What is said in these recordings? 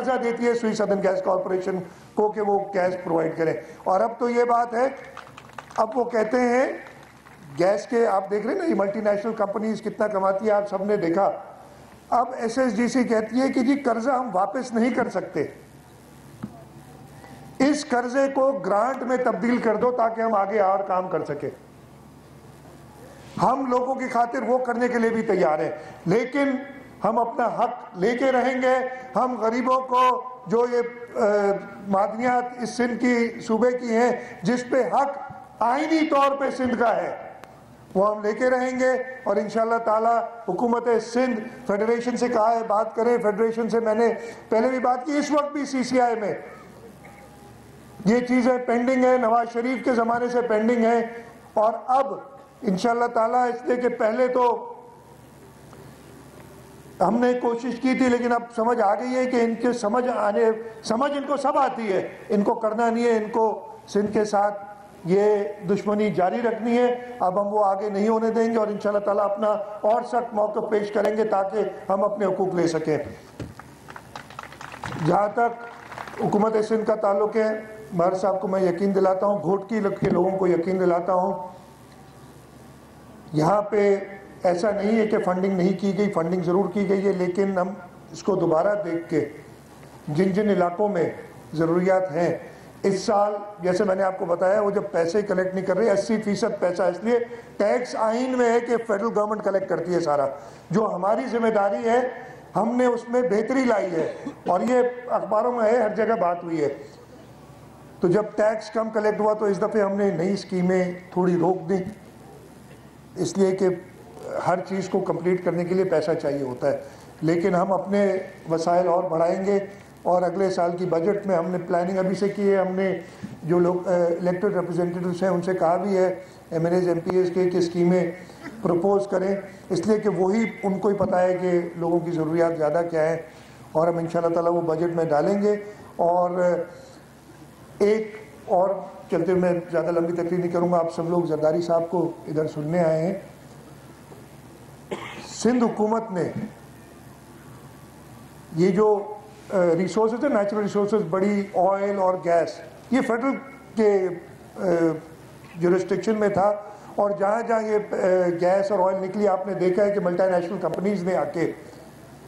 قرضہ دیتی ہے سوئی سدرن گیس کارپوریشن کو کہ وہ گیس پرووائڈ کریں. اور اب تو یہ بات ہے, اب وہ کہتے ہیں گیس کے, آپ دیکھ رہے ہیں نا یہ ملٹی نیشنل کمپنیز کتنا کماتی ہے, آپ سب نے دیکھا. اب ایس ایس ڈی سی کہتی ہے کہ جی قرضہ ہم واپس نہیں کر سکتے, اس قرضے کو گرانٹ میں تبدیل کر دو تاکہ ہم آگے اور کام کر سکیں. ہم لوگوں کی خاطر وہ کرنے کے لیے بھی تیار ہیں, لیکن ہم اپنا حق لے کے رہیں گے. ہم غریبوں کو جو یہ معدنیات اس سندھ کی صوبے کی ہیں جس پہ حق آئینی طور پہ سندھ کا ہے, وہ ہم لے کے رہیں گے. اور انشاءاللہ تعالی حکومت سندھ فیڈریشن سے کہا ہے بات کریں, فیڈریشن سے میں نے پہلے بھی بات کی, اس وقت بھی سی سی آئی میں یہ چیزیں پینڈنگ ہیں, نواز شریف کے زمانے سے پینڈنگ ہیں. اور اب انشاءاللہ تعالی اس لیے کہ پہلے تو ہم نے کوشش کی تھی لیکن اب سمجھ آ گئی ہے کہ ان کے سمجھ ان کو سب آتی ہے, ان کو کرنا نہیں ہے, ان کو سندھ کے ساتھ یہ دشمنی جاری رکھنی ہے. اب ہم وہ آگے نہیں ہونے دیں گے اور انشاءاللہ تعالیٰ اپنا اور سخت موقف پیش کریں گے تاکہ ہم اپنے حقوق لے سکیں. جہاں تک حکومت سندھ کا تعلق ہے, مہر صاحب کو میں یقین دلاتا ہوں, گھوٹکی کے لوگوں کو یقین دلاتا ہوں, یہاں پہ ایسا نہیں ہے کہ فنڈنگ نہیں کی گئی, فنڈنگ ضرور کی گئی ہے, لیکن ہم اس کو دوبارہ دیکھ کے جن جن علاقوں میں ضروریات ہیں, اس سال جیسے میں نے آپ کو بتایا وہ جب پیسے کلیکٹ نہیں کر رہے, 80% پیسہ اس لیے ٹیکس آئین میں ہے کہ فیڈرل گورنمنٹ کلیکٹ کرتی ہے سارا, جو ہماری ذمہ داری ہے ہم نے اس میں بہتری لائی ہے, اور یہ اخباروں میں ہے, ہر جگہ بات ہوئی ہے. تو جب ٹیکس کم کلیکٹ ہوا تو اس دفعے ہم نے نئی اسکیمیں تھوڑی روک دیں, اس لیے کہ ہر چیز کو کمپلیٹ کرنے کے لیے پیسہ چاہیے ہوتا ہے. لیکن ہم اپنے وسائل اور بڑھائیں گے, اور اگلے سال کی بجٹ میں ہم نے پلاننگ ابھی سے کی ہے. ہم نے جو لوگ الیکٹڈ ریپرزینٹیوز ہیں ان سے کہا بھی ہے, MLAs MPs کے, کہ اسکیمیں پروپوز کریں, اس لیے کہ وہی ان کو ہی پتہ ہے کہ لوگوں کی ضروریات زیادہ کیا ہیں, اور ہم انشاءاللہ تعالیٰ وہ بجٹ میں ڈالیں گے. اور ایک اور چلتے ہوئے میں زیادہ لمبی تقریر نہیں کروں گا, آپ سب لوگ زرداری صاحب کو ادھر سننے آئے ہیں. سندھ حکومت نے یہ جو ریسورسز ہیں, نیچرل ریسورسز, بڑی آئل اور گیس, یہ فیڈرل کے جورسڈکشن میں تھا, اور جہاں جہاں یہ گیس اور آئل نکلی آپ نے دیکھا ہے کہ ملٹی نیشنل کمپنیز نے آ کے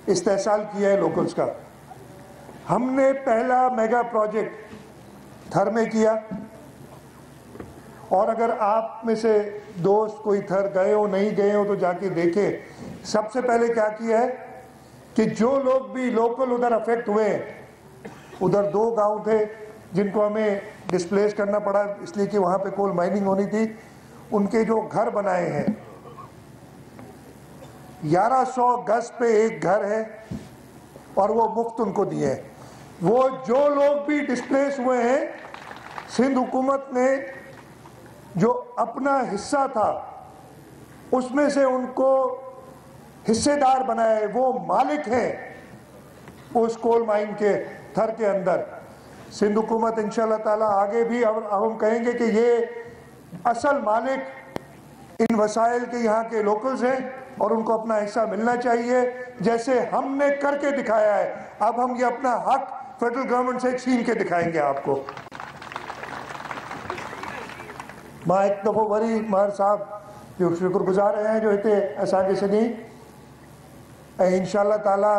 استحصال کیا ہے لوکلز کا. ہم نے پہلا میگا پروجیکٹ تھر میں کیا, اور اگر آپ میں سے دوست کوئی تھر گئے ہو نہیں گئے ہو تو جا کے دیکھیں. سب سے پہلے کیا کیا ہے کہ جو لوگ بھی لوکل ادھر افیکٹ ہوئے ہیں, ادھر 2 گاؤں تھے جن کو ہمیں ڈسپلیس کرنا پڑا اس لیے کہ وہاں پہ کول مائننگ ہونی تھی, ان کے جو گھر بنائے ہیں 1100 گز پہ ایک گھر ہے, اور وہ مفت ان کو دیے ہیں. وہ جو لوگ بھی ڈسپلیس ہوئے ہیں, سندھ حکومت نے جو اپنا حصہ تھا اس میں سے ان کو حصے دار بنائے, وہ مالک ہیں اس کول مائن کے تھر کے اندر. سندھ حکومت انشاءاللہ تعالیٰ آگے بھی, اور ہم کہیں گے کہ یہ اصل مالک ان وسائل کے یہاں کے لوکلز ہیں, اور ان کو اپنا حصہ ملنا چاہیے جیسے ہم نے کر کے دکھایا ہے. اب ہم یہ اپنا حق فیڈرل گورنمنٹ سے چھین کے دکھائیں گے آپ کو. ماں ایک دفعہ وری مہر صاحب جو شکر گزار ہیں جو ہتے اساں کے سنی, انشاءاللہ تعالیٰ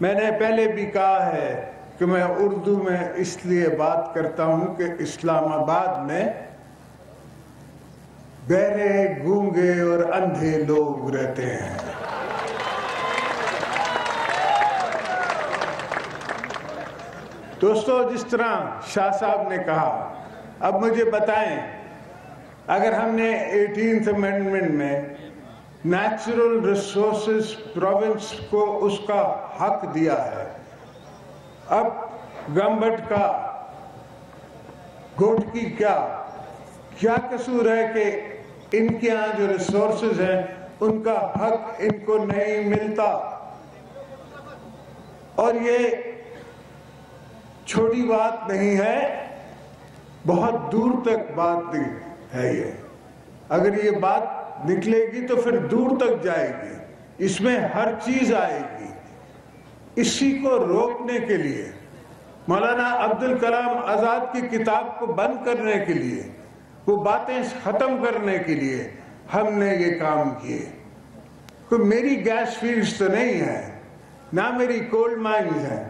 میں نے پہلے بھی کہا ہے کہ میں اردو میں اس لیے بات کرتا ہوں کہ اسلام آباد میں بہرے، گونگے اور اندھے لوگ رہتے ہیں۔ دوستو، جس طرح شاہ صاحب نے کہا، اب مجھے بتائیں، اگر ہم نے 18th امینڈمنٹ میں نیچرل ریسورسز پروونس کو اس کا حق دیا ہے، اب گمبٹ کا گوٹ کی کیا قصور ہے کہ ان کے ہاں جو ریسورسز ہیں ان کا حق ان کو نہیں ملتا؟ اور یہ چھوٹی بات نہیں ہے، بہت دور تک بات ہے یہ۔ اگر یہ بات نکلے گی تو پھر دور تک جائے گی، اس میں ہر چیز آئے گی۔ اسی کو روکنے کے لیے، مولانا عبدالکلام آزاد کی کتاب کو بند کرنے کے لیے، وہ باتیں ختم کرنے کے لیے ہم نے یہ کام کیے۔ کوئی میری گیس فیلڈز تو نہیں ہے، نہ میری کول مائنز ہیں۔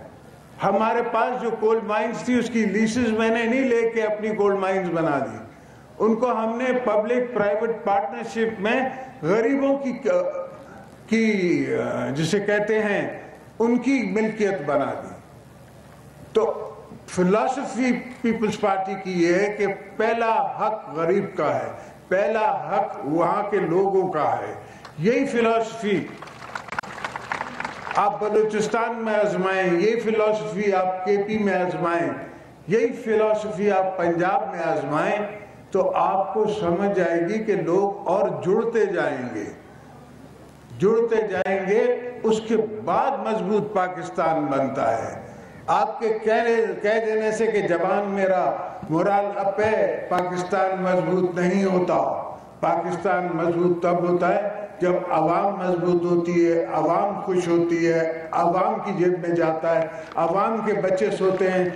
ہمارے پاس جو کول مائنز تھی اس کی لیسز میں نے نہیں لے کے اپنی کول مائنز بنا دی، ان کو ہم نے پبلک پرائیویٹ پارٹنرشپ میں غریبوں کی جسے کہتے ہیں ان کی ملکیت بنا دی۔ تو فلسفی پیپلز پارٹی کی یہ ہے کہ پہلا حق غریب کا ہے، پہلا حق وہاں کے لوگوں کا ہے۔ یہی فلسفی آپ بلوچستان میں آزمائیں، یہی فلسفی آپ کے پی میں آزمائیں، یہی فلسفی آپ پنجاب میں آزمائیں، تو آپ کو سمجھ آئے گی کہ لوگ اور جڑتے جائیں گے، اس کے بعد مضبوط پاکستان بنتا ہے۔ آپ کے کہہ دینے سے کہ جبان میرا مورال اپ ہے، پاکستان مضبوط نہیں ہوتا۔ پاکستان مضبوط تب ہوتا ہے جب عوام مضبوط ہوتی ہے، عوام خوش ہوتی ہے، عوام کی جیب میں جاتا ہے، عوام کے بچے سوتے ہیں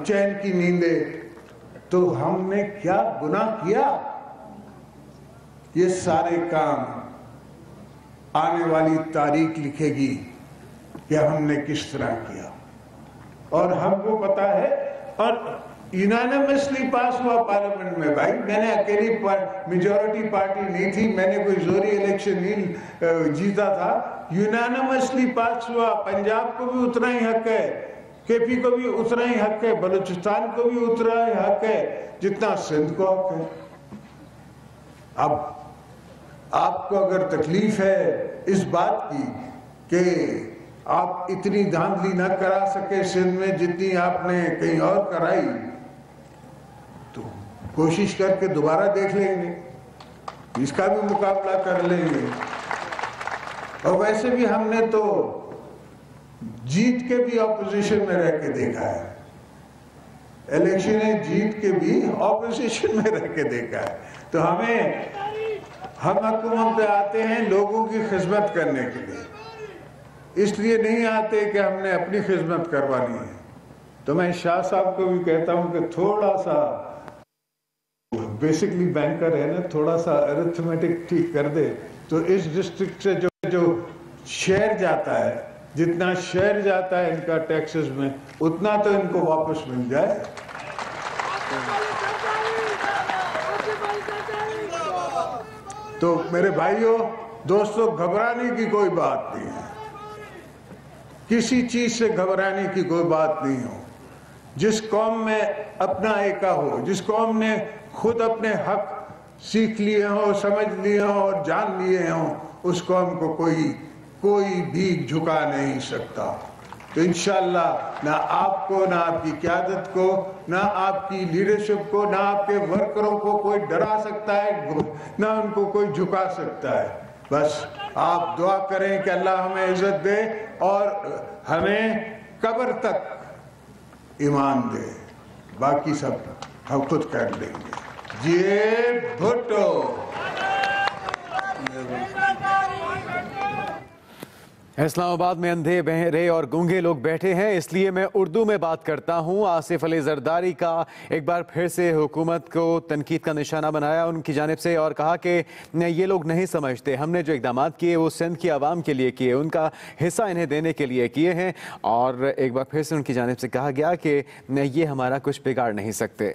چین کی نیندیں۔ تو ہم نے کیا گناہ کیا؟ یہ سارے کام آنے والی تاریخ لکھے گی کہ ہم نے کس طرح کیا، اور ہم کو پتا ہے۔ اور یونانیمسلی پاس ہوا پارلیمنٹ میں، بھائی میں نے اکیلی میجورٹی پارٹی نہیں تھی، میں نے کوئی زوری الیکشن نہیں جیتا تھا، یونانیمسلی پاس ہوا۔ پنجاب کو بھی اتنا ہی حق ہے، کے پی کو بھی اتنا ہی حق ہے، بلوچستان کو بھی اتنا ہی حق ہے جتنا سندھ کو حق ہے۔ اب آپ کو اگر تکلیف ہے اس بات کی کہ آپ اتنی دھاندلی نہ کرا سکے سندھ میں جتنی آپ نے کہیں اور کرائی، تو کوشش کر کے دوبارہ دیکھ لیں گے، اس کا بھی مقابلہ کر لیں گے۔ اور ویسے بھی ہم نے تو جیت کے بھی اپوزیشن میں رہ کے دیکھا ہے، الیکشنیں جیت کے بھی اپوزیشن میں رہ کے دیکھا ہے۔ تو ہم حکومت پہ آتے ہیں لوگوں کی خدمت کرنے کے لیے، اس لیے نہیں آتے کہ ہم نے اپنی خدمت کروانی ہے۔ تو میں شاہ صاحب کو بھی کہتا ہوں کہ تھوڑا سا، بیسکلی بینکر ہے نا، تھوڑا سا ارتھمیٹک ٹھیک کر دے تو اس ڈسٹرکٹ سے جو شہر جاتا ہے، جتنا شہر جاتا ہے ان کا ٹیکسز میں، اتنا تو ان کو واپس مل جائے۔ تو میرے بھائیوں دوستو، گھبرانے کی کوئی بات نہیں ہے، کسی چیز سے گھبرانے کی کوئی بات نہیں ہو۔ جس قوم میں اپنا ایکا ہو، جس قوم نے خود اپنے حق سیکھ لیے ہوں، سمجھ لیے ہوں اور جان لیے ہوں، اس قوم کو کوئی بھی جھکا نہیں سکتا۔ تو انشاءاللہ نہ آپ کو، نہ آپ کی قیادت کو، نہ آپ کی لیڈرشپ کو، نہ آپ کے ورکروں کو کوئی ڈرا سکتا ہے، نہ ان کو کوئی جھکا سکتا ہے۔ بس آپ دعا کریں کہ اللہ ہمیں عزت دے اور ہمیں قبر تک ایمان دے، باقی سب ہم خود کر لیں گے۔ جی بھٹو۔ اسلام آباد میں اندھے بہرے اور گونگے لوگ بیٹھے ہیں، اس لیے میں اردو میں بات کرتا ہوں۔ آصف علی زرداری کا ایک بار پھر سے حکومت کو تنقید کا نشانہ بنایا ان کی جانب سے، اور کہا کہ یہ لوگ نہیں سمجھتے، ہم نے جو اقدامات کیے وہ سندھ کی عوام کے لیے کیے، ان کا حصہ انہیں دینے کے لیے کیے ہیں، اور ایک بار پھر سے ان کی جانب سے کہا گیا کہ یہ ہمارا کچھ بگاڑ نہیں سکتے۔